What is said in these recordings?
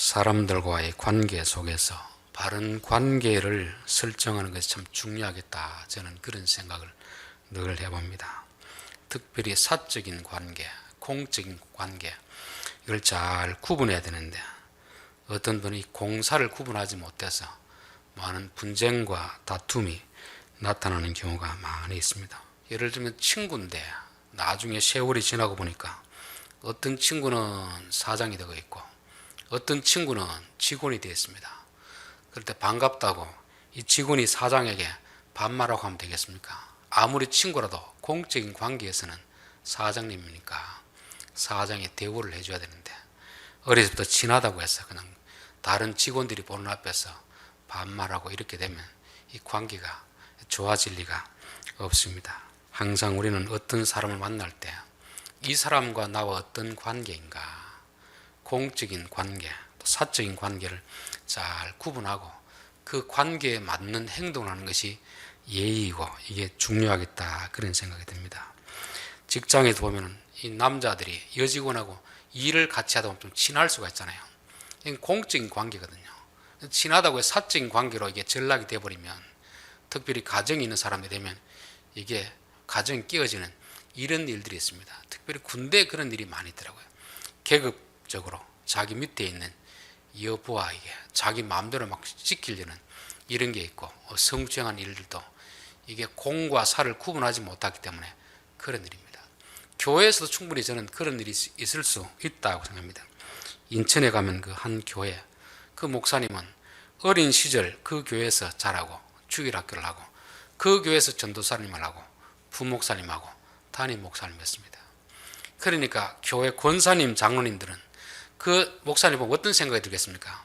사람들과의 관계 속에서 바른 관계를 설정하는 것이 참 중요하겠다, 저는 그런 생각을 늘 해봅니다. 특별히 사적인 관계, 공적인 관계, 이걸 잘 구분해야 되는데 어떤 분이 공사를 구분하지 못해서 많은 분쟁과 다툼이 나타나는 경우가 많이 있습니다. 예를 들면 친구인데 나중에 세월이 지나고 보니까 어떤 친구는 사장이 되고 있고 어떤 친구는 직원이 되어 있습니다. 그럴 때 반갑다고 이 직원이 사장에게 반말하고 하면 되겠습니까? 아무리 친구라도 공적인 관계에서는 사장님이니까 사장의 대우를 해줘야 되는데 어렸을 때부터 친하다고 해서 그냥 다른 직원들이 보는 앞에서 반말하고 이렇게 되면 이 관계가 좋아질 리가 없습니다. 항상 우리는 어떤 사람을 만날 때 이 사람과 나와 어떤 관계인가, 공적인 관계, 또 사적인 관계를 잘 구분하고 그 관계에 맞는 행동을 하는 것이 예의이고 이게 중요하겠다, 그런 생각이 듭니다. 직장에서 보면 이 남자들이 여직원하고 일을 같이 하다 보면 좀 친할 수가 있잖아요. 이건 공적인 관계거든요. 친하다고 해서 사적인 관계로 이게 전락이 되어버리면, 특별히 가정이 있는 사람이 되면 이게 가정이 깨어지는 이런 일들이 있습니다. 특별히 군대에 그런 일이 많이 있더라고요. 계급적으로 자기 밑에 있는 여부와 이게 자기 마음대로 막 지키려는 이런 게 있고, 성추행한 일들도 이게 공과 사를 구분하지 못하기 때문에 그런 일입니다. 교회에서도 충분히 저는 그런 일이 있을 수 있다고 생각합니다. 인천에 가면 그 한 교회, 그 목사님은 어린 시절 그 교회에서 자라고 주일학교를 하고 그 교회에서 전도사님을 하고 부목사님하고 담임 목사님을 했습니다. 그러니까 교회 권사님, 장로님들은 그 목사님 보면 어떤 생각이 들겠습니까?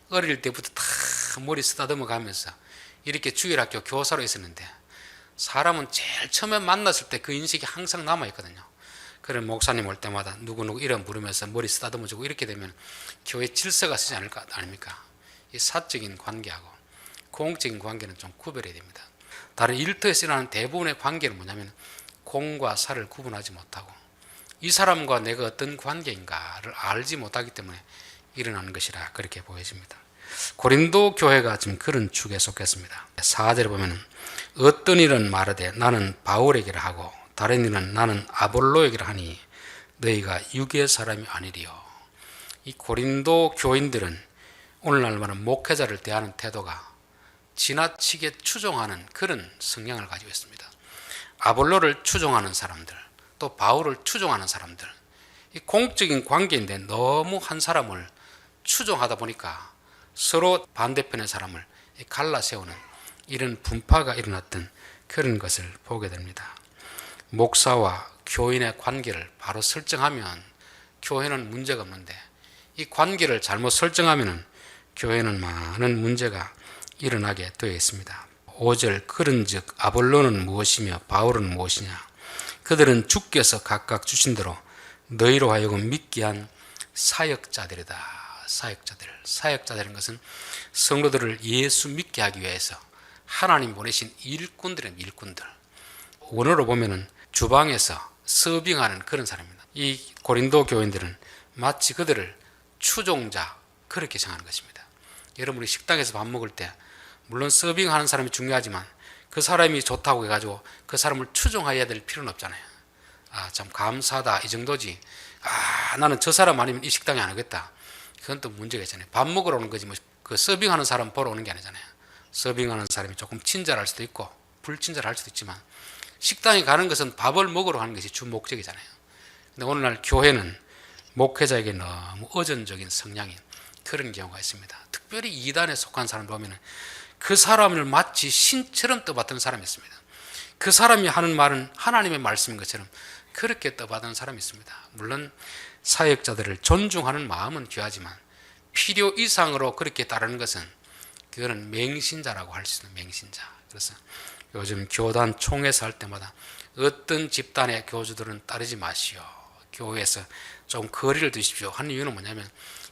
어릴 때부터 다 머리 쓰다듬어 가면서 이렇게 주일학교 교사로 있었는데 사람은 제일 처음에 만났을 때 그 인식이 항상 남아있거든요. 그런 목사님 올 때마다 누구누구 이름 부르면서 머리 쓰다듬어 주고 이렇게 되면 교회 질서가 서지 않을 것 아닙니까? 이 사적인 관계하고 공적인 관계는 좀 구별해야 됩니다. 다른 일터에서 일어나는 대부분의 관계는 뭐냐면 공과 사를 구분하지 못하고 이 사람과 내가 어떤 관계인가를 알지 못하기 때문에 일어나는 것이라 그렇게 보여집니다. 고린도 교회가 지금 그런 축에 속했습니다. 4절에 보면 어떤 일은 말하되 나는 바울에게라 하고 다른 일은 나는 아볼로에게라 하니 너희가 육의 사람이 아니리요. 이 고린도 교인들은 오늘날 말하는 목회자를 대하는 태도가 지나치게 추종하는 그런 성향을 가지고 있습니다. 아볼로를 추종하는 사람들, 또 바울을 추종하는 사람들, 이 공적인 관계인데 너무 한 사람을 추종하다 보니까 서로 반대편의 사람을 갈라 세우는 이런 분파가 일어났던 그런 것을 보게 됩니다. 목사와 교인의 관계를 바로 설정하면 교회는 문제가 없는데 이 관계를 잘못 설정하면 교회는 많은 문제가 일어나게 되어 있습니다. 5절 그런즉 아볼로는 무엇이며 바울은 무엇이냐, 그들은 주께서 각각 주신 대로 너희로 하여금 믿게 한 사역자들이다. 사역자들인 것은 성도들을 예수 믿게 하기 위해서 하나님 보내신 일꾼들입니다. 일꾼들. 원어로 보면은 주방에서 서빙하는 그런 사람입니다. 이 고린도 교인들은 마치 그들을 추종자 그렇게 생각하는 것입니다. 여러분이 식당에서 밥 먹을 때 물론 서빙하는 사람이 중요하지만 그 사람이 좋다고 해가지고 그 사람을 추종해야 될 필요는 없잖아요. 참 감사하다 이 정도지, 나는 저 사람 아니면 이 식당에 안 오겠다, 그건 또 문제가 있잖아요. 밥 먹으러 오는 거지 뭐 그 서빙하는 사람 보러 오는 게 아니잖아요. 서빙하는 사람이 조금 친절할 수도 있고 불친절할 수도 있지만 식당에 가는 것은 밥을 먹으러 가는 것이 주 목적이잖아요. 근데 오늘날 교회는 목회자에게 너무 의존적인 성향인 그런 경우가 있습니다. 특별히 이단에 속한 사람 보면 그 사람을 마치 신처럼 떠받드는 사람이 있습니다. 그 사람이 하는 말은 하나님의 말씀인 것처럼 그렇게 떠받드는 사람이 있습니다. 물론 사역자들을 존중하는 마음은 귀하지만 필요 이상으로 그렇게 따르는 것은 그거는 맹신자라고 할 수 있는 맹신자. 그래서 요즘 교단 총회에서 할 때마다 어떤 집단의 교주들은 따르지 마시오, 교회에서 좀 거리를 두십시오 하는 이유는 뭐냐면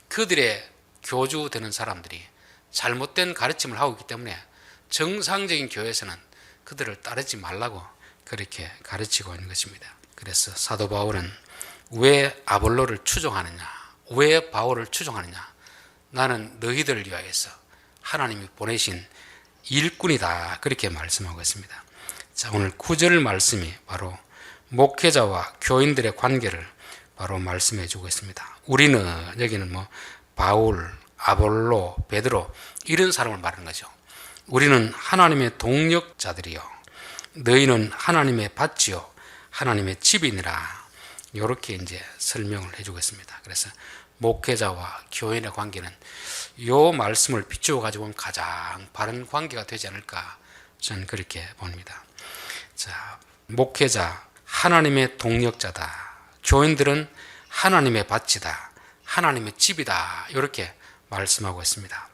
그들의 교주 되는 사람들이 잘못된 가르침을 하고 있기 때문에 정상적인 교회에서는 그들을 따르지 말라고 그렇게 가르치고 있는 것입니다. 그래서 사도 바울은 왜 아볼로를 추종하느냐, 왜 바울을 추종하느냐, 나는 너희들을 위하여서 하나님이 보내신 일꾼이다. 그렇게 말씀하고 있습니다. 자, 오늘 9절 말씀이 바로 목회자와 교인들의 관계를 바로 말씀해 주고 있습니다. 우리는, 여기는 뭐 바울, 아볼로, 베드로 이런 사람을 말하는 거죠. 우리는 하나님의 동력자들이요, 너희는 하나님의 밭이요 하나님의 집이니라. 이렇게 이제 설명을 해주고 있습니다. 그래서 목회자와 교인의 관계는 이 말씀을 비추어 가지고 보면 가장 바른 관계가 되지 않을까, 저는 그렇게 봅니다. 자, 목회자 하나님의 동력자다, 교인들은 하나님의 밭이다, 하나님의 집이다, 이렇게 말씀하고 있습니다.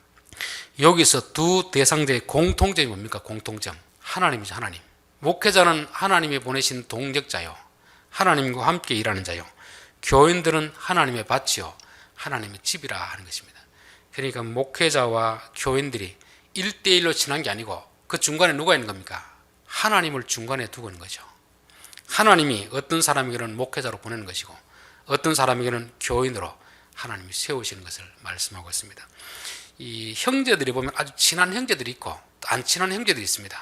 여기서 두 대상자의 공통점이 뭡니까? 공통점, 하나님이죠. 하나님. 목회자는 하나님이 보내신 동력자요, 하나님과 함께 일하는 자요, 교인들은 하나님의 밭이요 하나님의 집이라 하는 것입니다. 그러니까 목회자와 교인들이 1대1로 친한 게 아니고 그 중간에 누가 있는 겁니까? 하나님을 중간에 두고 있는 거죠. 하나님이 어떤 사람에게는 목회자로 보내는 것이고 어떤 사람에게는 교인으로 하나님이 세우시는 것을 말씀하고 있습니다. 이 형제들이 보면 아주 친한 형제들이 있고 또 안 친한 형제들이 있습니다.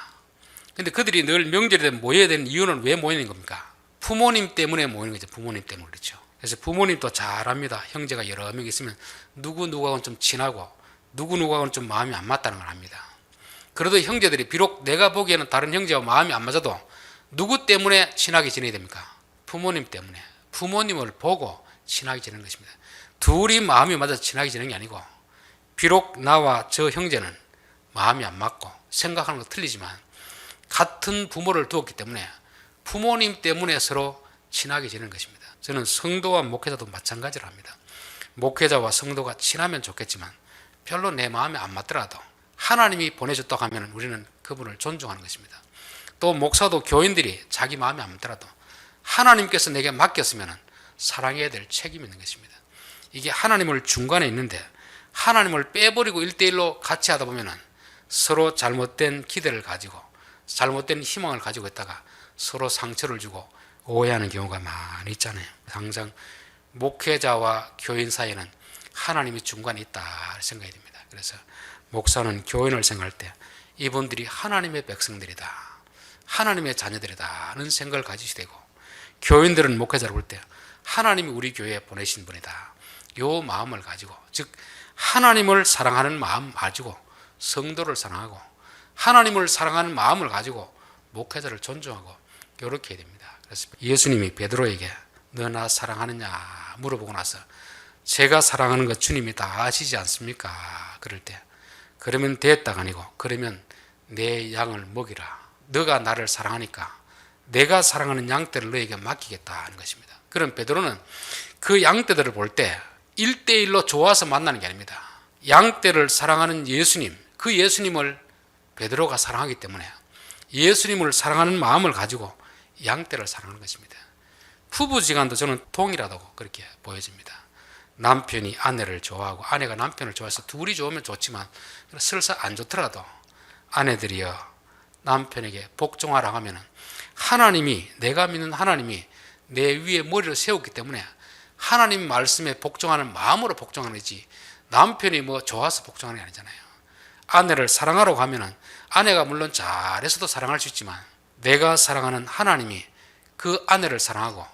근데 그들이 늘 명절에 되면 모여야 되는 이유는 왜 모이는 겁니까? 부모님 때문에 모이는 거죠. 부모님 때문에. 그렇죠. 그래서 부모님도 잘 압니다. 형제가 여러 명 있으면 누구하고는 좀 친하고 누구하고는 좀 마음이 안 맞다는 걸 압니다. 그래도 형제들이 비록 내가 보기에는 다른 형제와 마음이 안 맞아도 누구 때문에 친하게 지내야 됩니까? 부모님 때문에. 부모님을 보고 친하게 지내는 것입니다. 둘이 마음이 맞아서 친하게 지내는 게 아니고, 비록 나와 저 형제는 마음이 안 맞고 생각하는 거 틀리지만 같은 부모를 두었기 때문에 부모님 때문에 서로 친하게 지내는 것입니다. 저는 성도와 목회자도 마찬가지로 합니다. 목회자와 성도가 친하면 좋겠지만 별로 내 마음에 안 맞더라도 하나님이 보내줬다고 하면 우리는 그분을 존중하는 것입니다. 또 목사도 교인들이 자기 마음에 안 맞더라도 하나님께서 내게 맡겼으면 사랑해야 될 책임이 있는 것입니다. 이게 하나님을 중간에 있는데 하나님을 빼버리고 1대1로 같이 하다 보면 서로 잘못된 기대를 가지고 잘못된 희망을 가지고 있다가 서로 상처를 주고 오해하는 경우가 많이 있잖아요. 항상 목회자와 교인 사이에는 하나님이 중간에 있다 생각이 됩니다. 그래서 목사는 교인을 생각할 때 이분들이 하나님의 백성들이다, 하나님의 자녀들이다는 생각을 가지셔야 되고, 교인들은 목회자를 볼 때 하나님이 우리 교회에 보내신 분이다, 이 마음을 가지고, 즉 하나님을 사랑하는 마음 가지고 성도를 사랑하고 하나님을 사랑하는 마음을 가지고 목회자를 존중하고 이렇게 해야 됩니다. 그래서 예수님이 베드로에게 너 나 사랑하느냐 물어보고 나서 제가 사랑하는 것 주님이 다 아시지 않습니까? 그럴 때 그러면 됐다가 아니고 그러면 내 양을 먹이라. 너가 나를 사랑하니까 내가 사랑하는 양떼를 너에게 맡기겠다 하는 것입니다. 그럼 베드로는 그 양떼들을 볼 때 1대1로 좋아서 만나는 게 아닙니다. 양떼를 사랑하는 예수님, 그 예수님을 베드로가 사랑하기 때문에 예수님을 사랑하는 마음을 가지고 양떼를 사랑하는 것입니다. 부부지간도 저는 동일하다고 그렇게 보여집니다. 남편이 아내를 좋아하고 아내가 남편을 좋아해서 둘이 좋으면 좋지만 설사 안 좋더라도 아내들이여 남편에게 복종하라 하면 하나님이, 내가 믿는 하나님이 내 위에 머리를 세웠기 때문에 하나님 말씀에 복종하는 마음으로 복종하는 거지 남편이 뭐 좋아서 복종하는 게 아니잖아요. 아내를 사랑하라고 하면 아내가 물론 잘해서도 사랑할 수 있지만 내가 사랑하는 하나님이 그 아내를 사랑하고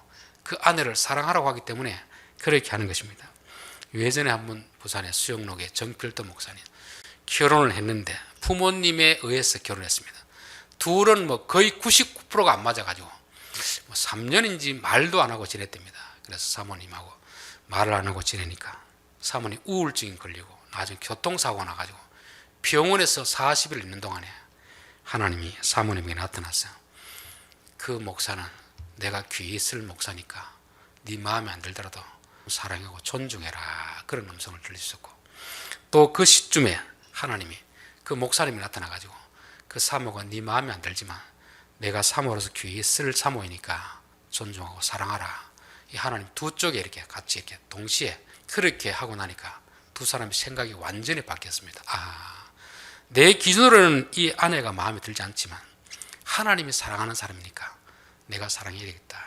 그 아내를 사랑하라고 하기 때문에 그렇게 하는 것입니다. 예전에 한번 부산의 수영록의 정필도 목사님 결혼을 했는데 부모님에 의해서 결혼했습니다. 둘은 뭐 거의 99%가 안 맞아가지고 뭐 3년인지 말도 안 하고 지냈답니다. 그래서 사모님하고 말을 안 하고 지내니까 사모님 우울증이 걸리고 나중에 교통사고가 나가지고 병원에서 40일 있는 동안에 하나님이 사모님에게 나타났어요. 그 목사는 내가 귀히 쓸 목사니까 네 마음에 안 들더라도 사랑하고 존중해라, 그런 음성을 들려주셨고, 또 그 시점에 하나님이 그 목사님이 나타나가지고 그 사모가 네 마음에 안 들지만 내가 사모로서 귀히 쓸 사모이니까 존중하고 사랑하라. 이 하나님 두 쪽에 이렇게 같이 이렇게 동시에 그렇게 하고 나니까 두 사람의 생각이 완전히 바뀌었습니다. 내 기준으로는 이 아내가 마음에 들지 않지만 하나님이 사랑하는 사람이니까 내가 사랑해야 되겠다.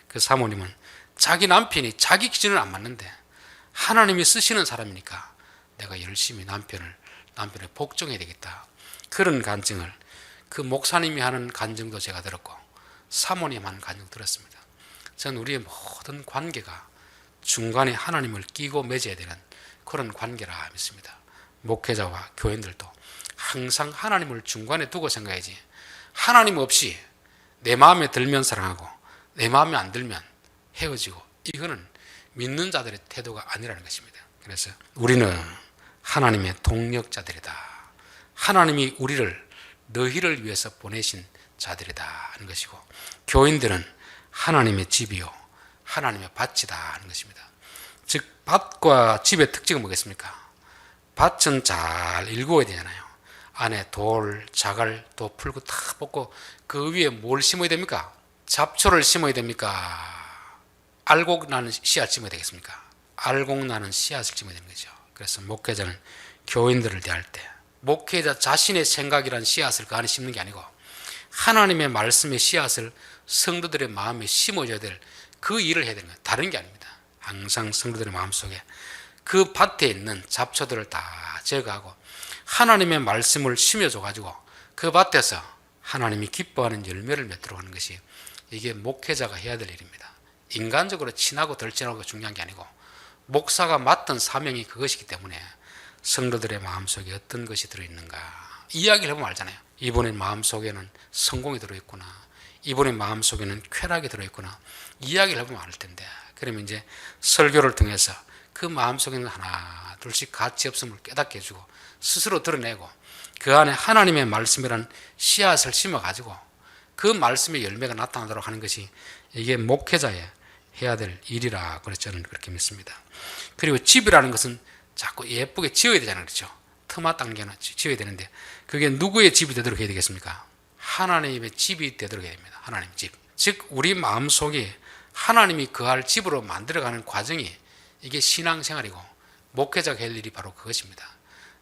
그 사모님은 자기 남편이 자기 기준을 안 맞는데 하나님이 쓰시는 사람이니까 내가 열심히 남편을 복종해야 되겠다. 그런 간증을 그 목사님이 하는 간증도 제가 들었고 사모님 하는 간증도 들었습니다. 저는 우리의 모든 관계가 중간에 하나님을 끼고 맺어야 되는 그런 관계라 믿습니다. 목회자와 교인들도 항상 하나님을 중간에 두고 생각해야지, 하나님 없이 내 마음에 들면 사랑하고 내 마음에 안 들면 헤어지고, 이거는 믿는 자들의 태도가 아니라는 것입니다. 그래서 우리는 하나님의 동력자들이다. 하나님이 우리를 너희를 위해서 보내신 자들이다 하는 것이고, 교인들은 하나님의 집이요 하나님의 밭이다 하는 것입니다. 즉 밭과 집의 특징은 뭐겠습니까? 밭은 잘 일구어야 되잖아요. 안에 돌, 자갈, 또 풀고 다 뽑고 그 위에 뭘 심어야 됩니까? 잡초를 심어야 됩니까? 알곡 나는 씨앗 심어야 되겠습니까? 알곡 나는 씨앗을 심어야 되는 거죠. 그래서 목회자는 교인들을 대할 때 목회자 자신의 생각이란 씨앗을 그 안에 심는 게 아니고 하나님의 말씀의 씨앗을 성도들의 마음에 심어줘야 될 그 일을 해야 되는 거예요. 다른 게 아닙니다. 항상 성도들의 마음속에 그 밭에 있는 잡초들을 다 제거하고 하나님의 말씀을 심어줘가지고 그 밭에서 하나님이 기뻐하는 열매를 맺도록 하는 것이, 이게 목회자가 해야 될 일입니다. 인간적으로 친하고 덜 친하고 중요한 게 아니고 목사가 맡은 사명이 그것이기 때문에 성도들의 마음속에 어떤 것이 들어있는가 이야기를 해보면 알잖아요. 이분의 마음속에는 성공이 들어있구나, 이분의 마음속에는 쾌락이 들어있구나, 이야기를 해보면 알 텐데, 그러면 이제 설교를 통해서 그 마음속에는 하나 둘씩 가치없음을 깨닫게 해주고 스스로 드러내고 그 안에 하나님의 말씀이라는 씨앗을 심어가지고 그 말씀의 열매가 나타나도록 하는 것이 이게 목회자의 해야 될 일이라 그래서 저는 그렇게 믿습니다. 그리고 집이라는 것은 자꾸 예쁘게 지어야 되잖아요. 그렇죠? 터마 단계는 지어야 되는데 그게 누구의 집이 되도록 해야 되겠습니까? 하나님의 집이 되도록 해야 됩니다. 하나님의 집. 즉 우리 마음속에 하나님이 거할 집으로 만들어가는 과정이 이게 신앙생활이고 목회자가 할 일이 바로 그것입니다.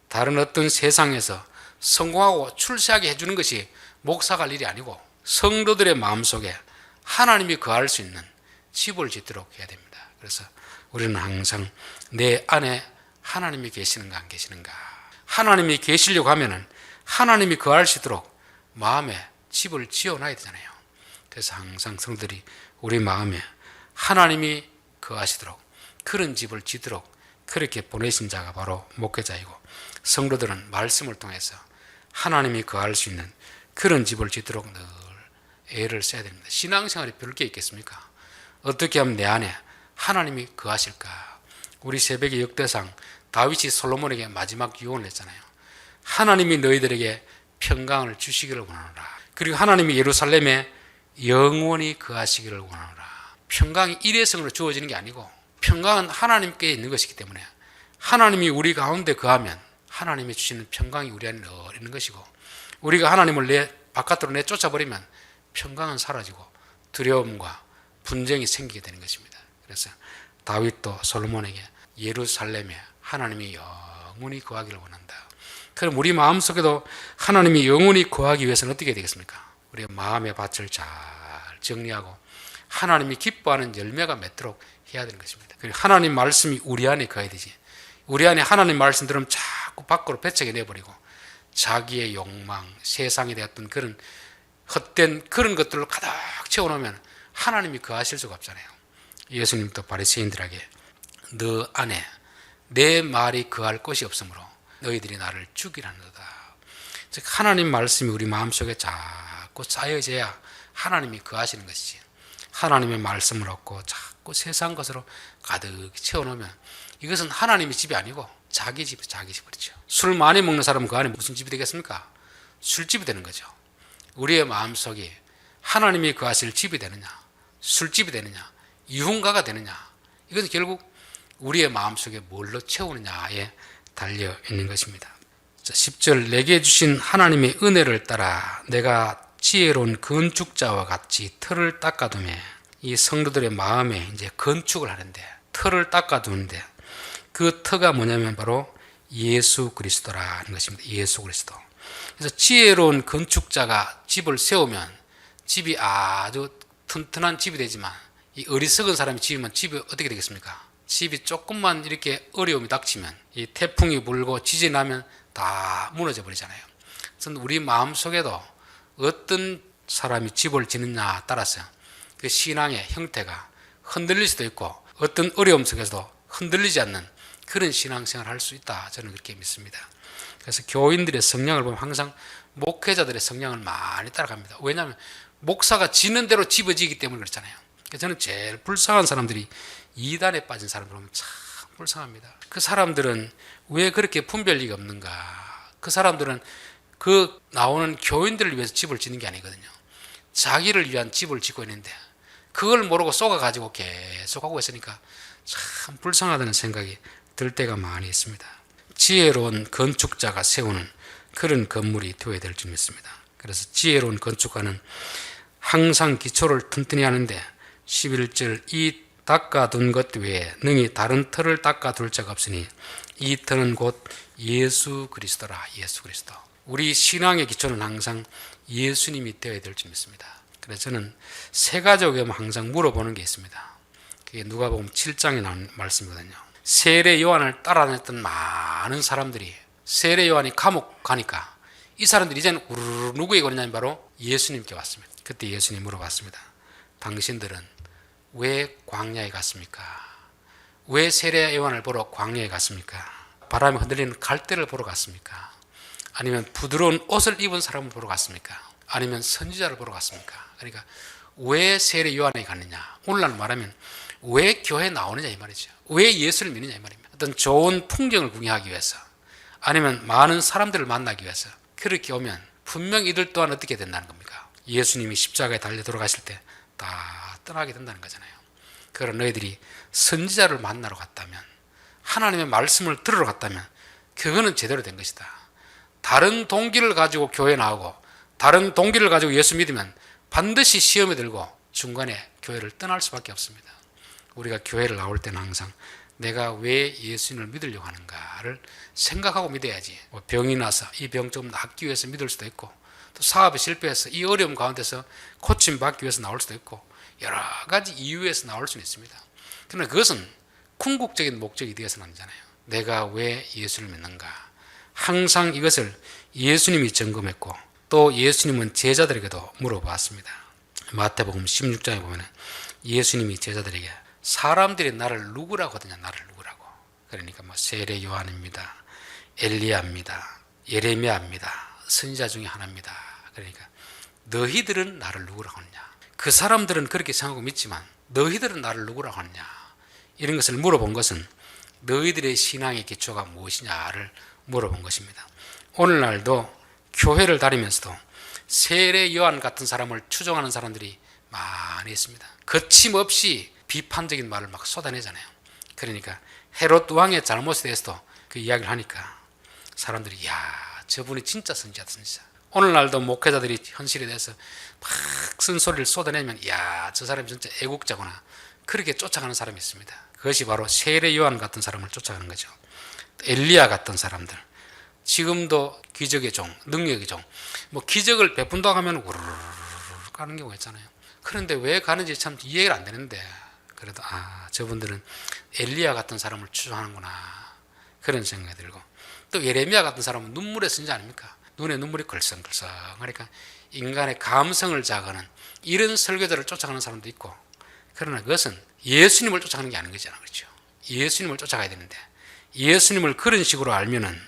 다른 어떤 세상에서 성공하고 출세하게 해주는 것이 목사가 할 일이 아니고 성도들의 마음속에 하나님이 거할 수 있는 집을 짓도록 해야 됩니다. 그래서 우리는 항상 내 안에 하나님이 계시는가 안 계시는가, 하나님이 계시려고 하면은 하나님이 거할 수 있도록 마음에 집을 지어놔야 되잖아요. 그래서 항상 성도들이 우리 마음에 하나님이 거하시도록 그런 집을 짓도록 그렇게 보내신 자가 바로 목회자이고, 성도들은 말씀을 통해서 하나님이 거할 수 있는 그런 집을 짓도록 늘 애를 써야 됩니다. 신앙생활이 별게 있겠습니까? 어떻게 하면 내 안에 하나님이 거하실까? 우리 새벽의 역대상 다윗이 솔로몬에게 마지막 유언을 했잖아요. 하나님이 너희들에게 평강을 주시기를 원하노라. 그리고 하나님이 예루살렘에 영원히 거하시기를 원하노라. 평강이 일회성으로 주어지는 게 아니고 평강은 하나님께 있는 것이기 때문에 하나님이 우리 가운데 거하면 하나님이 주시는 평강이 우리 안에 늘 있는 것이고, 우리가 하나님을 바깥으로 내쫓아버리면 평강은 사라지고 두려움과 분쟁이 생기게 되는 것입니다. 그래서 다윗도 솔로몬에게 예루살렘에 하나님이 영원히 거하기를 원한다. 그럼 우리 마음속에도 하나님이 영원히 거하기 위해서는 어떻게 해야 되겠습니까? 우리가 마음의 밭을 잘 정리하고 하나님이 기뻐하는 열매가 맺도록 해야 되는 것입니다. 그리고 하나님 말씀이 우리 안에 거해야 되지. 우리 안에 하나님 말씀 들으면 자꾸 밖으로 배척해 내버리고 자기의 욕망, 세상에 대한 그런 헛된 그런 것들로 가득 채워놓으면 하나님이 거하실 수가 없잖아요. 예수님도 바리새인들에게 너 안에 내 말이 거할 것이 없으므로 너희들이 나를 죽이라는도다. 즉 하나님 말씀이 우리 마음속에 자꾸 쌓여져야 하나님이 거하시는 것이지, 하나님의 말씀을 얻고 자꾸 세상 것으로 가득 채워놓으면 이것은 하나님의 집이 아니고 자기 집이죠. 술 많이 먹는 사람은 그 안에 무슨 집이 되겠습니까? 술집이 되는 거죠. 우리의 마음속에 하나님이 거하실 집이 되느냐, 술집이 되느냐, 유흥가가 되느냐, 이것은 결국 우리의 마음속에 뭘로 채우느냐에 달려 있는 것입니다. 10절 내게 주신 하나님의 은혜를 따라 내가 지혜로운 건축자와 같이 틀을 닦아두매, 이 성도들의 마음에 이제 건축을 하는데 틀을 닦아두는데 그 터가 뭐냐면 바로 예수 그리스도라는 것입니다. 예수 그리스도. 그래서 지혜로운 건축자가 집을 세우면 집이 아주 튼튼한 집이 되지만 이 어리석은 사람이 지으면 집이 어떻게 되겠습니까? 집이 조금만 이렇게 어려움이 닥치면, 이 태풍이 불고 지진이 나면 다 무너져 버리잖아요. 그래서 우리 마음속에도 어떤 사람이 집을 짓느냐에 따라서 그 신앙의 형태가 흔들릴 수도 있고, 어떤 어려움 속에서도 흔들리지 않는 그런 신앙생활을 할 수 있다, 저는 그렇게 믿습니다. 그래서 교인들의 성향을 보면 항상 목회자들의 성향을 많이 따라갑니다. 왜냐하면 목사가 지는 대로 집어지기 때문에 그렇잖아요. 저는 제일 불쌍한 사람들이 이단에 빠진 사람들 보면 참 불쌍합니다. 그 사람들은 왜 그렇게 분별력이 없는가? 그 사람들은 그 나오는 교인들을 위해서 집을 짓는 게 아니거든요. 자기를 위한 집을 짓고 있는데 그걸 모르고 쏘가가지고 계속 하고 있으니까 참 불쌍하다는 생각이 들 때가 많이 있습니다. 지혜로운 건축자가 세우는 그런 건물이 되어야 될 줄 믿습니다. 그래서 지혜로운 건축가는 항상 기초를 튼튼히 하는데 11절 이 닦아둔 것 외에 능히 다른 터를 닦아둘 자가 없으니 이 터는 곧 예수 그리스도라. 예수 그리스도. 우리 신앙의 기초는 항상 예수님이 되어야 될 줄 믿습니다. 그래서 저는 세 가족에 항상 물어보는 게 있습니다. 그게 누가복음 7장에 나온 말씀이거든요. 세례 요한을 따라다녔던 많은 사람들이 세례 요한이 감옥 가니까 이 사람들이 이제는 우르르 누구에게 오느냐면 바로 예수님께 왔습니다. 그때 예수님 물어봤습니다. 당신들은 왜 광야에 갔습니까? 왜 세례 요한을 보러 광야에 갔습니까? 바람이 흔들리는 갈대를 보러 갔습니까? 아니면 부드러운 옷을 입은 사람을 보러 갔습니까? 아니면 선지자를 보러 갔습니까? 그러니까 왜 세례 요한에 갔느냐? 오늘날 말하면 왜 교회에 나오느냐 이 말이죠. 왜 예수를 믿느냐 이 말입니다. 어떤 좋은 풍경을 구경하기 위해서, 아니면 많은 사람들을 만나기 위해서 그렇게 오면 분명 이들 또한 어떻게 된다는 겁니까? 예수님이 십자가에 달려 돌아가실 때 다 떠나게 된다는 거잖아요. 그런 너희들이 선지자를 만나러 갔다면, 하나님의 말씀을 들으러 갔다면 그거는 제대로 된 것이다. 다른 동기를 가지고 교회 나오고 다른 동기를 가지고 예수 믿으면 반드시 시험에 들고 중간에 교회를 떠날 수밖에 없습니다. 우리가 교회를 나올 때는 항상 내가 왜 예수님을 믿으려고 하는가를 생각하고 믿어야지. 병이 나서 이 병 좀 낫기 위해서 믿을 수도 있고, 또 사업에 실패해서 이 어려움 가운데서 고침받기 위해서 나올 수도 있고, 여러 가지 이유에서 나올 수는 있습니다. 그러나 그것은 궁극적인 목적이 되어서는 안 되잖아요. 내가 왜 예수를 믿는가? 항상 이것을 예수님이 점검했고, 또 예수님은 제자들에게도 물어봤습니다. 마태복음 16장에 보면 예수님이 제자들에게 사람들이 나를 누구라고 하더냐, 나를 누구라고. 그러니까 세례 요한입니다, 엘리야입니다, 예레미야입니다, 선지자 중에 하나입니다. 그러니까 너희들은 나를 누구라고 하느냐. 그 사람들은 그렇게 생각하고 믿지만 너희들은 나를 누구라고 하느냐, 이런 것을 물어본 것은 너희들의 신앙의 기초가 무엇이냐를 물어본 것입니다. 오늘날도 교회를 다니면서도 세례 요한 같은 사람을 추종하는 사람들이 많이 있습니다. 거침없이 비판적인 말을 막 쏟아내잖아요. 그러니까 헤롯 왕의 잘못에 대해서도 그 이야기를 하니까 사람들이 야, 저분이 진짜 선지자다, 선지자. 오늘날도 목회자들이 현실에 대해서 막 쓴소리를 쏟아내면 야, 저 사람이 진짜 애국자구나, 그렇게 쫓아가는 사람이 있습니다. 그것이 바로 세례 요한 같은 사람을 쫓아가는 거죠. 엘리야 같은 사람들, 지금도 기적의 종, 능력의 종, 기적을 베푼다고 하면 우르르 가는 경우가 있잖아요. 그런데 왜 가는지 참 이해가 안 되는데, 그래도 저분들은 엘리야 같은 사람을 추종하는구나, 그런 생각이 들고, 또 예레미야 같은 사람은 눈물의 선지자 아닙니까? 눈에 눈물이 걸썽걸썽 하니까 인간의 감성을 자극하는 이런 설교자를 쫓아가는 사람도 있고, 그러나 그것은 예수님을 쫓아가는 게 아닌 거잖아요. 그렇죠? 예수님을 쫓아가야 되는데 예수님을 그런 식으로 알면은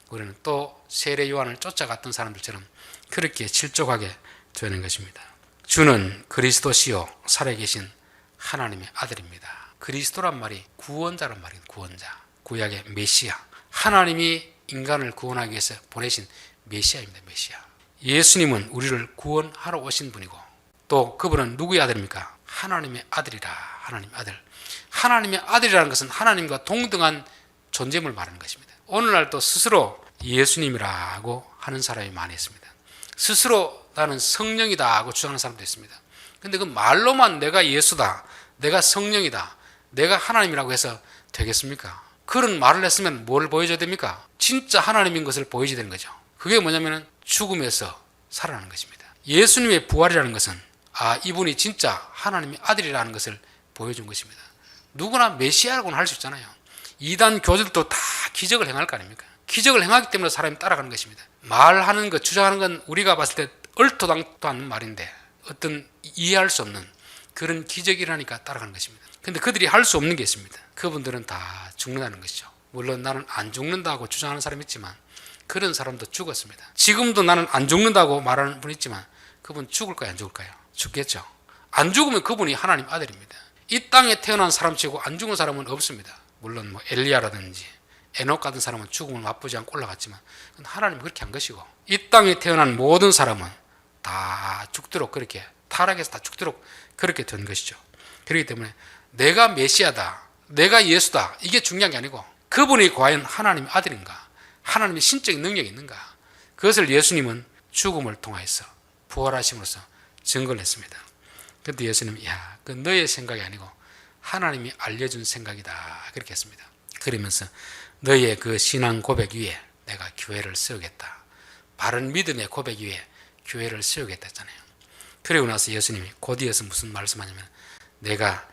우리는 또 세례 요한을 쫓아갔던 사람들처럼 그렇게 실족하게 되는 것입니다. 주는 그리스도시요 살아계신 하나님의 아들입니다. 그리스도란 말이 구원자란 말이에요. 구원자, 구약의 메시아, 하나님이 인간을 구원하기 위해서 보내신 메시아입니다. 메시아. 예수님은 우리를 구원하러 오신 분이고, 또 그분은 누구의 아들입니까? 하나님의 아들이라. 하나님의 아들. 하나님의 아들이라는 것은 하나님과 동등한 존재임을 말하는 것입니다. 오늘날도 스스로 예수님이라고 하는 사람이 많이 있습니다. 스스로 나는 성령이다 하고 주장하는 사람도 있습니다. 근데 그 말로만 내가 예수다, 내가 성령이다, 내가 하나님이라고 해서 되겠습니까? 그런 말을 했으면 뭘 보여줘야 됩니까? 진짜 하나님인 것을 보여줘야 되는 거죠. 그게 뭐냐면 죽음에서 살아나는 것입니다. 예수님의 부활이라는 것은 이분이 진짜 하나님의 아들이라는 것을 보여준 것입니다. 누구나 메시아라고는 할 수 있잖아요. 이단 교주들도 다 기적을 행할 거 아닙니까? 기적을 행하기 때문에 사람이 따라가는 것입니다. 말하는 것, 주장하는 건 우리가 봤을 때 얼토당토 않는 말인데 어떤 이해할 수 없는 그런 기적이라니까 따라가는 것입니다. 근데 그들이 할 수 없는 게 있습니다. 그분들은 다 죽는다는 것이죠. 물론 나는 안 죽는다고 주장하는 사람이 있지만 그런 사람도 죽었습니다. 지금도 나는 안 죽는다고 말하는 분이 있지만 그분 죽을까요, 안 죽을까요? 죽겠죠. 안 죽으면 그분이 하나님 아들입니다. 이 땅에 태어난 사람치고 안 죽은 사람은 없습니다. 물론 뭐 엘리야라든지 에녹 같은 사람은 죽음을 맛보지 않고 올라갔지만 하나님은 그렇게 한 것이고, 이 땅에 태어난 모든 사람은 다 죽도록 그렇게 타락해서 다 죽도록 그렇게 된 것이죠. 그렇기 때문에 내가 메시아다, 내가 예수다, 이게 중요한 게 아니고 그분이 과연 하나님의 아들인가, 하나님의 신적인 능력이 있는가, 그것을 예수님은 죽음을 통하여서 부활하심으로써 증거를 했습니다. 그런데 예수님은 그 너의 생각이 아니고 하나님이 알려준 생각이다, 그렇게 했습니다. 그러면서 너의 그 신앙 고백 위에 내가 교회를 세우겠다, 바른 믿음의 고백 위에 교회를 세우겠다 했잖아요. 그리고 나서 예수님이 곧 이어서 무슨 말씀하냐면 내가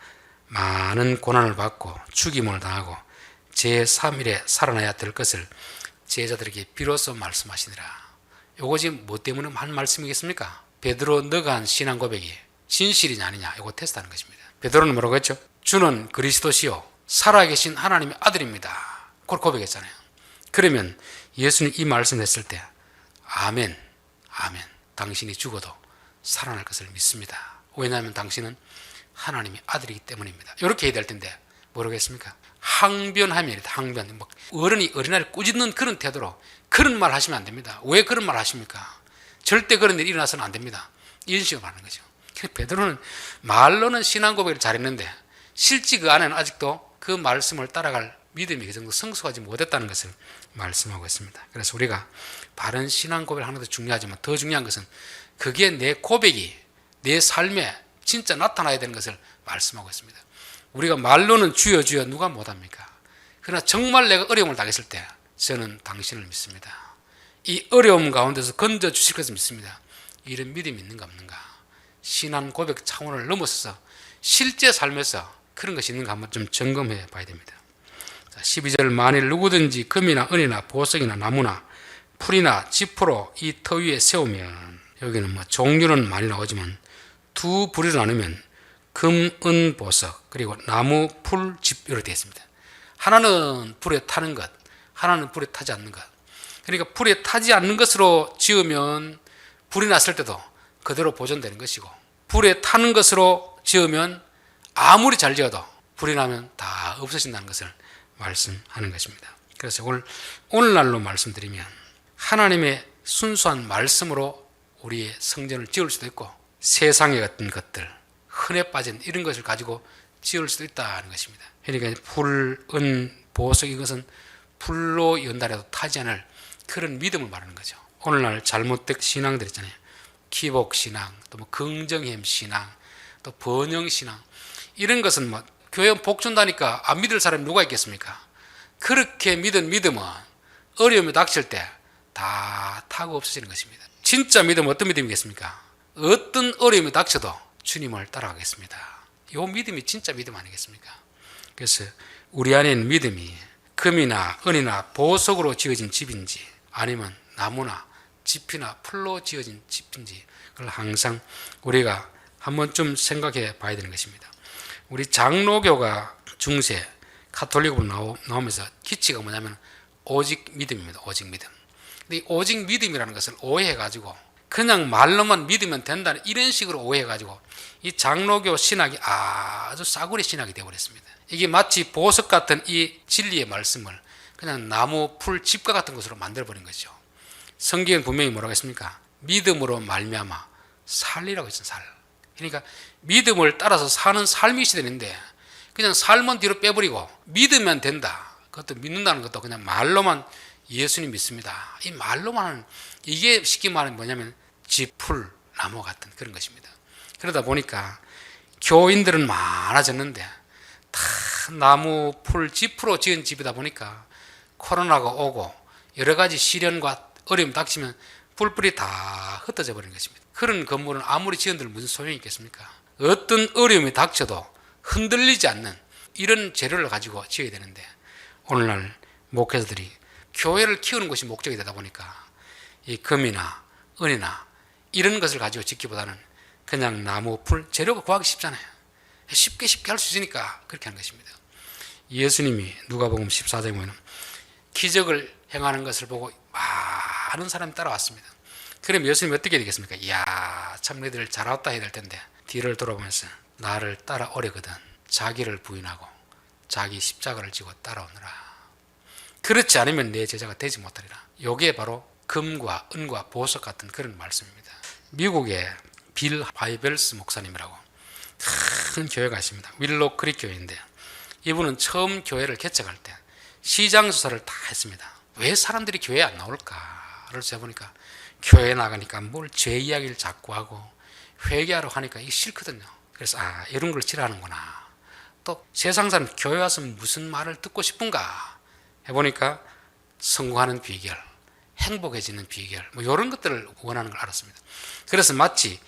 많은 고난을 받고 죽임을 당하고 제3일에 살아나야 될 것을 제자들에게 비로소 말씀하시니라. 요거 지금 뭐 때문에 한 말씀이겠습니까? 베드로 너가 한 신앙 고백이 진실이냐 아니냐, 요거 테스트하는 것입니다. 베드로는 뭐라고 했죠? 주는 그리스도시요 살아계신 하나님의 아들입니다, 그걸 고백했잖아요. 그러면 예수님 이 말씀을 했을 때 아멘, 아멘, 당신이 죽어도 살아날 것을 믿습니다. 왜냐하면 당신은 하나님의 아들이기 때문입니다. 이렇게 해야 될 텐데 모르겠습니까? 항변하면 항변, 뭐 어른이 어린아이를 꾸짖는 그런 태도로 그런 말 하시면 안 됩니다. 왜 그런 말 하십니까? 절대 그런 일이 일어나서는 안 됩니다. 이런 식으로 하는 거죠. 베드로는 말로는 신앙 고백을 잘했는데 실제 그 안에는 아직도 그 말씀을 따라갈 믿음이 그 정도 성숙하지 못했다는 것을 말씀하고 있습니다. 그래서 우리가 바른 신앙 고백을 하는 것도 중요하지만 더 중요한 것은 그게 내 고백이 내 삶에 진짜 나타나야 되는 것을 말씀하고 있습니다. 우리가 말로는 주여 주여 누가 못합니까? 그러나 정말 내가 어려움을 당했을 때 저는 당신을 믿습니다, 이 어려움 가운데서 건져주실 것을 믿습니다, 이런 믿음이 있는가 없는가, 신앙 고백 차원을 넘어서서 실제 삶에서 그런 것이 있는가 한번 좀 점검해 봐야 됩니다. 12절 만일 누구든지 금이나 은이나 보석이나 나무나 풀이나 지푸로 이 터 위에 세우면, 여기는 뭐 종류는 많이 나오지만 두 부류로 나누면 금, 은, 보석, 그리고 나무, 풀, 집 이렇게 되어 있습니다. 하나는 불에 타는 것, 하나는 불에 타지 않는 것. 그러니까 불에 타지 않는 것으로 지으면 불이 났을 때도 그대로 보존되는 것이고, 불에 타는 것으로 지으면 아무리 잘 지어도 불이 나면 다 없어진다는 것을 말씀하는 것입니다. 그래서 오늘날로 말씀드리면 하나님의 순수한 말씀으로 우리의 성전을 지을 수도 있고 세상의 어떤 것들, 흔해 빠진 이런 것을 가지고 지을 수도 있다는 것입니다. 그러니까 불, 은, 보석, 이것은 불로 연달아도 타지 않을 그런 믿음을 말하는 거죠. 오늘날 잘못된 신앙들 있잖아요. 기복신앙, 또 뭐 긍정햄 신앙, 또 번영신앙, 이런 것은 뭐 교회 복준다니까 안 믿을 사람이 누가 있겠습니까? 그렇게 믿은 믿음은 어려움이 닥칠 때 다 타고 없어지는 것입니다. 진짜 믿음은 어떤 믿음이겠습니까? 어떤 어려움이 닥쳐도 주님을 따라가겠습니다, 이 믿음이 진짜 믿음 아니겠습니까? 그래서 우리 안에 있는 믿음이 금이나 은이나 보석으로 지어진 집인지 아니면 나무나 짚이나 풀로 지어진 집인지 그걸 항상 우리가 한번 좀 생각해 봐야 되는 것입니다. 우리 장로교가 중세 카톨릭으로 나오면서 기치가 뭐냐면 오직 믿음입니다. 오직 믿음. 근데 이 오직 믿음이라는 것을 오해해가지고 그냥 말로만 믿으면 된다는 이런 식으로 오해해가지고 이 장로교 신학이 아주 싸구려 신학이 되어버렸습니다. 이게 마치 보석 같은 이 진리의 말씀을 그냥 나무, 풀, 집과 같은 것으로 만들어버린 거죠. 성경은 분명히 뭐라고 했습니까? 믿음으로 말미암아 살리라고 했죠. 살. 그러니까 믿음을 따라서 사는 삶이 있어야 되는데 그냥 삶은 뒤로 빼버리고 믿으면 된다, 그것도 믿는다는 것도 그냥 말로만 예수님 믿습니다, 이 말로만 하는, 이게 쉽게 말하면 뭐냐면 집, 풀, 나무 같은 그런 것입니다. 그러다 보니까 교인들은 많아졌는데 다 나무, 풀, 짚으로 지은 집이다 보니까 코로나가 오고 여러 가지 시련과 어려움 닥치면 뿔뿔이 다 흩어져 버리는 것입니다. 그런 건물은 아무리 지은들 무슨 소용이 있겠습니까? 어떤 어려움이 닥쳐도 흔들리지 않는 이런 재료를 가지고 지어야 되는데 오늘날 목회자들이 교회를 키우는 것이 목적이 되다 보니까 이 금이나 은이나 이런 것을 가지고 짓기보다는 그냥 나무, 풀, 재료가 구하기 쉽잖아요. 쉽게 할 수 있으니까 그렇게 하는 것입니다. 예수님이 누가복음 14장에 보면 기적을 행하는 것을 보고 많은 사람이 따라왔습니다. 그럼 예수님이 어떻게 되겠습니까? 이야, 참 너희들 잘 왔다 해야 될 텐데 뒤를 돌아보면서 나를 따라오려거든 자기를 부인하고 자기 십자가를 지고 따라오느라. 그렇지 않으면 내 제자가 되지 못하리라. 이게 바로 금과 은과 보석 같은 그런 말씀입니다. 미국의 빌 하이벨스 목사님이라고 큰 교회가 있습니다. 윌로 크릭 교회인데 이분은 처음 교회를 개척할 때 시장 조사를 다 했습니다. 왜 사람들이 교회에 안 나올까를 해보니까 교회에 나가니까 뭘 죄 이야기를 자꾸 하고 회개하러 하니까 이게 싫거든요. 그래서 이런 걸 싫어하는구나. 또 세상 사람 교회 와서 무슨 말을 듣고 싶은가 해보니까 성공하는 비결, 행복해지는 비결 이런 것들을 원하는 걸 알았습니다. 그래서 마치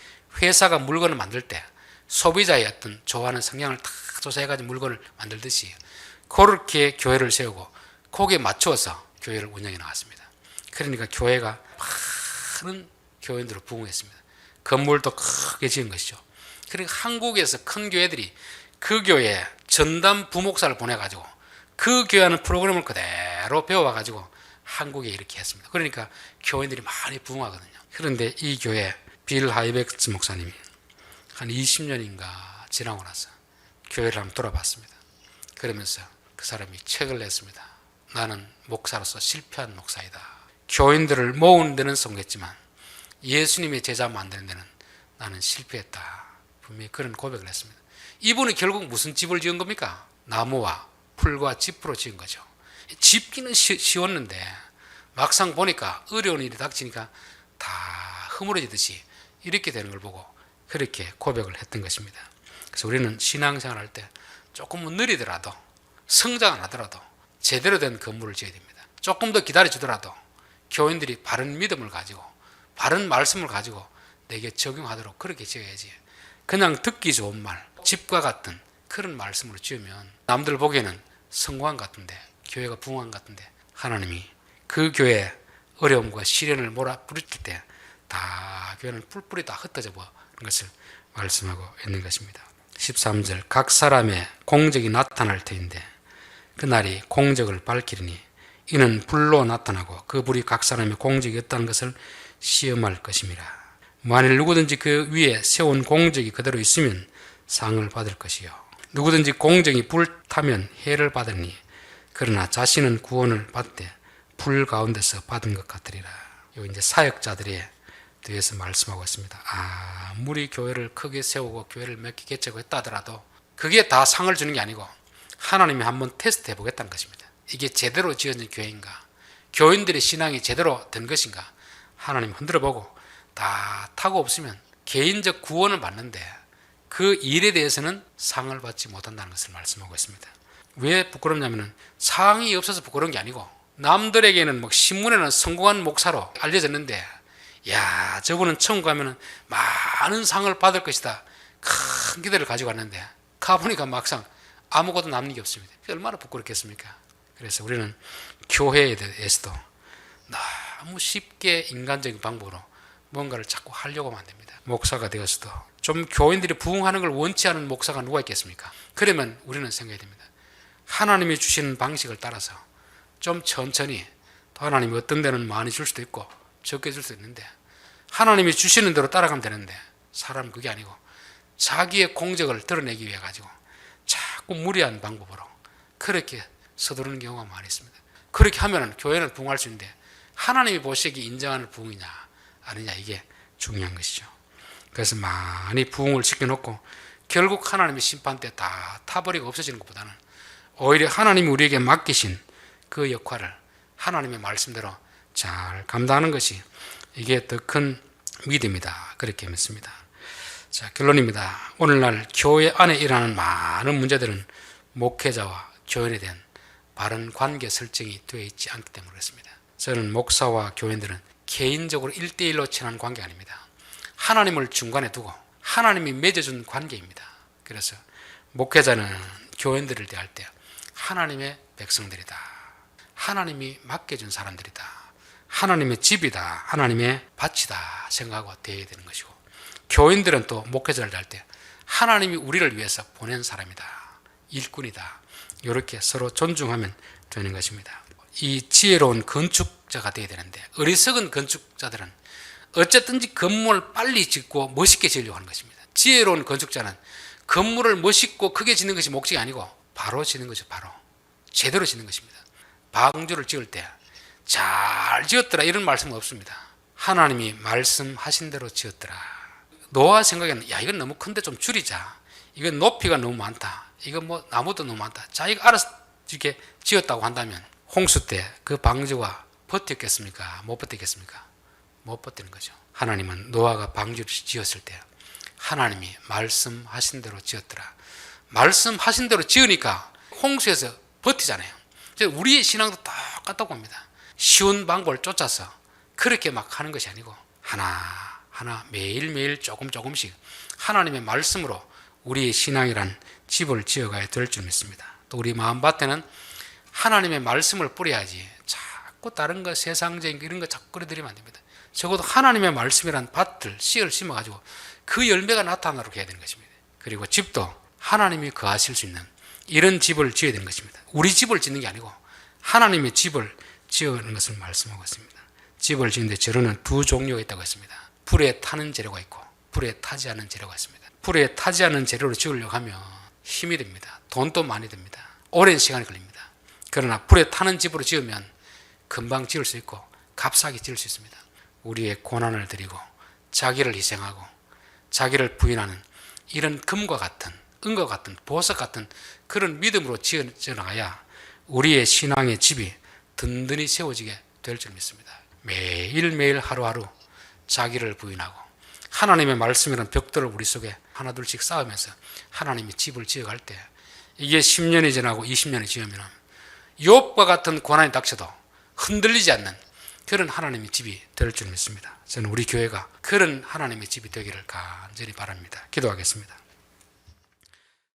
회사가 물건을 만들 때 소비자의 어떤 좋아하는 성향을 다 조사해가지고 물건을 만들듯이 그렇게 교회를 세우고 거기에 맞추어서 교회를 운영해 나갔습니다. 그러니까 교회가 많은 교인들로 부흥했습니다. 건물도 크게 지은 것이죠. 그러니까 한국에서 큰 교회들이 그 교회에 전담 부목사를 보내가지고 그 교회 하는 프로그램을 그대로 배워와가지고 한국에 이렇게 했습니다. 그러니까 교인들이 많이 부흥하거든요. 그런데 이 교회 빌 하이벨스 목사님이 한 20년인가 지나고 나서 교회를 한번 돌아봤습니다. 그러면서 그 사람이 책을 냈습니다. 나는 목사로서 실패한 목사이다. 교인들을 모으는 데는 성공했지만 예수님의 제자 만드는 데는 나는 실패했다. 분명히 그런 고백을 했습니다. 이분이 결국 무슨 집을 지은 겁니까? 나무와 풀과 짚으로 지은 거죠. 짓기는 쉬웠는데 막상 보니까 어려운 일이 닥치니까 다 허물어지듯이 이렇게 되는 걸 보고 그렇게 고백을 했던 것입니다. 그래서 우리는 신앙생활 할 때 조금은 느리더라도 성장 안 하더라도 제대로 된 건물을 지어야 됩니다. 조금 더 기다려주더라도 교인들이 바른 믿음을 가지고 바른 말씀을 가지고 내게 적용하도록 그렇게 지어야지. 그냥 듣기 좋은 말, 집과 같은 그런 말씀으로 지으면 남들 보기에는 성공한 것 같은데 교회가 부흥한 것 같은데 하나님이 그 교회에 어려움과 시련을 몰아부딪힐 때 다 교회는 뿔뿔이 다 흩어져 버리는 것을 말씀하고 있는 것입니다. 13절 각 사람의 공적이 나타날 터인데 그날이 공적을 밝히리니 이는 불로 나타나고 그 불이 각 사람의 공적이 없다는 것을 시험할 것임이라. 만일 누구든지 그 위에 세운 공적이 그대로 있으면 상을 받을 것이요 누구든지 공적이 불타면 해를 받으니 그러나 자신은 구원을 받되 불 가운데서 받은 것 같으리라. 요 이제 사역자들에 대해서 말씀하고 있습니다. 아무리 교회를 크게 세우고 교회를 몇 개 개척을 했다 하더라도 그게 다 상을 주는 게 아니고 하나님이 한번 테스트 해보겠다는 것입니다. 이게 제대로 지어진 교회인가, 교인들의 신앙이 제대로 된 것인가 하나님 흔들어보고 다 타고 없으면 개인적 구원을 받는데 그 일에 대해서는 상을 받지 못한다는 것을 말씀하고 있습니다. 왜 부끄럽냐면 상이 없어서 부끄러운 게 아니고 남들에게는 신문에는 성공한 목사로 알려졌는데 야 저분은 천국 가면 많은 상을 받을 것이다 큰 기대를 가지고 왔는데 가보니까 막상 아무것도 남는 게 없습니다. 얼마나 부끄럽겠습니까? 그래서 우리는 교회에 대해서도 너무 쉽게 인간적인 방법으로 뭔가를 자꾸 하려고 하면 안 됩니다. 목사가 되어서도 좀 교인들이 부흥하는 걸 원치 않은 목사가 누가 있겠습니까? 그러면 우리는 생각해야 됩니다. 하나님이 주시는 방식을 따라서 좀 천천히, 또 하나님이 어떤 데는 많이 줄 수도 있고 적게 줄 수도 있는데 하나님이 주시는 대로 따라가면 되는데 사람은 그게 아니고 자기의 공적을 드러내기 위해 가지고 자꾸 무리한 방법으로 그렇게 서두르는 경우가 많이 있습니다. 그렇게 하면 교회는 부흥할 수 있는데 하나님이 보시기에 인정하는 부흥이냐 아니냐 이게 중요한 것이죠. 그래서 많이 부흥을 시켜놓고 결국 하나님의 심판 때 다 타버리고 없어지는 것보다는 오히려 하나님이 우리에게 맡기신 그 역할을 하나님의 말씀대로 잘 감당하는 것이 이게 더 큰 믿음이다 그렇게 믿습니다. 자, 결론입니다. 오늘날 교회 안에 일어나는 많은 문제들은 목회자와 교인에 대한 바른 관계 설정이 되어 있지 않기 때문에 그렇습니다. 저는 목사와 교인들은 개인적으로 1대1로 친한 관계가 아닙니다. 하나님을 중간에 두고 하나님이 맺어준 관계입니다. 그래서 목회자는 교인들을 대할 때 하나님의 백성들이다. 하나님이 맡겨준 사람들이다. 하나님의 집이다. 하나님의 밭이다 생각하고 대해야 되는 것이고, 교인들은 또 목회자를 대할 때 하나님이 우리를 위해서 보낸 사람이다. 일꾼이다. 이렇게 서로 존중하면 되는 것입니다. 이 지혜로운 건축자가 되어야 되는데, 어리석은 건축자들은 어쨌든지 건물을 빨리 짓고 멋있게 지으려고 하는 것입니다. 지혜로운 건축자는 건물을 멋있고 크게 짓는 것이 목적이 아니고 바로 짓는 것이 바로 제대로 짓는 것입니다. 방주를 지을 때 잘 지었더라 이런 말씀은 없습니다. 하나님이 말씀하신 대로 지었더라. 노아 생각에는 야 이건 너무 큰데 좀 줄이자. 이건 높이가 너무 많다. 이건 뭐 나무도 너무 많다. 자기가 알아서 이렇게 지었다고 한다면 홍수 때 그 방주가 버텼겠습니까? 못 버텼겠습니까? 못 버티는 거죠. 하나님은 노아가 방주를 지었을 때 하나님이 말씀하신 대로 지었더라. 말씀하신 대로 지으니까 홍수에서 버티잖아요. 우리의 신앙도 똑같다고 봅니다. 쉬운 방법을 쫓아서 그렇게 막 하는 것이 아니고 하나하나 매일매일 조금씩 하나님의 말씀으로 우리의 신앙이란 집을 지어가야 될 줄 믿습니다. 또 우리 마음밭에는 하나님의 말씀을 뿌려야지 자꾸 다른 거 세상적인 거 이런 거 자꾸 끌어들이면 안 됩니다. 적어도 하나님의 말씀이란 밭을 씨를 심어가지고 그 열매가 나타나도록 해야 되는 것입니다. 그리고 집도 하나님이 거하실 수 있는 이런 집을 지어야 되는 것입니다. 우리 집을 짓는 게 아니고 하나님의 집을 지어는 것을 말씀하고 있습니다. 집을 짓는데 재료는 두 종류가 있다고 했습니다. 불에 타는 재료가 있고 불에 타지 않는 재료가 있습니다. 불에 타지 않는 재료로 지으려고 하면 힘이 듭니다. 돈도 많이 듭니다. 오랜 시간이 걸립니다. 그러나 불에 타는 집으로 지으면 금방 지을 수 있고 값싸게 지을 수 있습니다. 우리의 고난을 드리고 자기를 희생하고 자기를 부인하는 이런 금과 같은 은과 같은 보석 같은 그런 믿음으로 지어나가야 우리의 신앙의 집이 든든히 세워지게 될 줄 믿습니다. 매일매일 하루하루 자기를 부인하고 하나님의 말씀이라는 벽돌을 우리 속에 하나둘씩 쌓으면서 하나님의 집을 지어갈 때 이게 10년이 지나고 20년이 지나면 욥과 같은 고난이 닥쳐도 흔들리지 않는 그런 하나님의 집이 될 줄 믿습니다. 저는 우리 교회가 그런 하나님의 집이 되기를 간절히 바랍니다. 기도하겠습니다.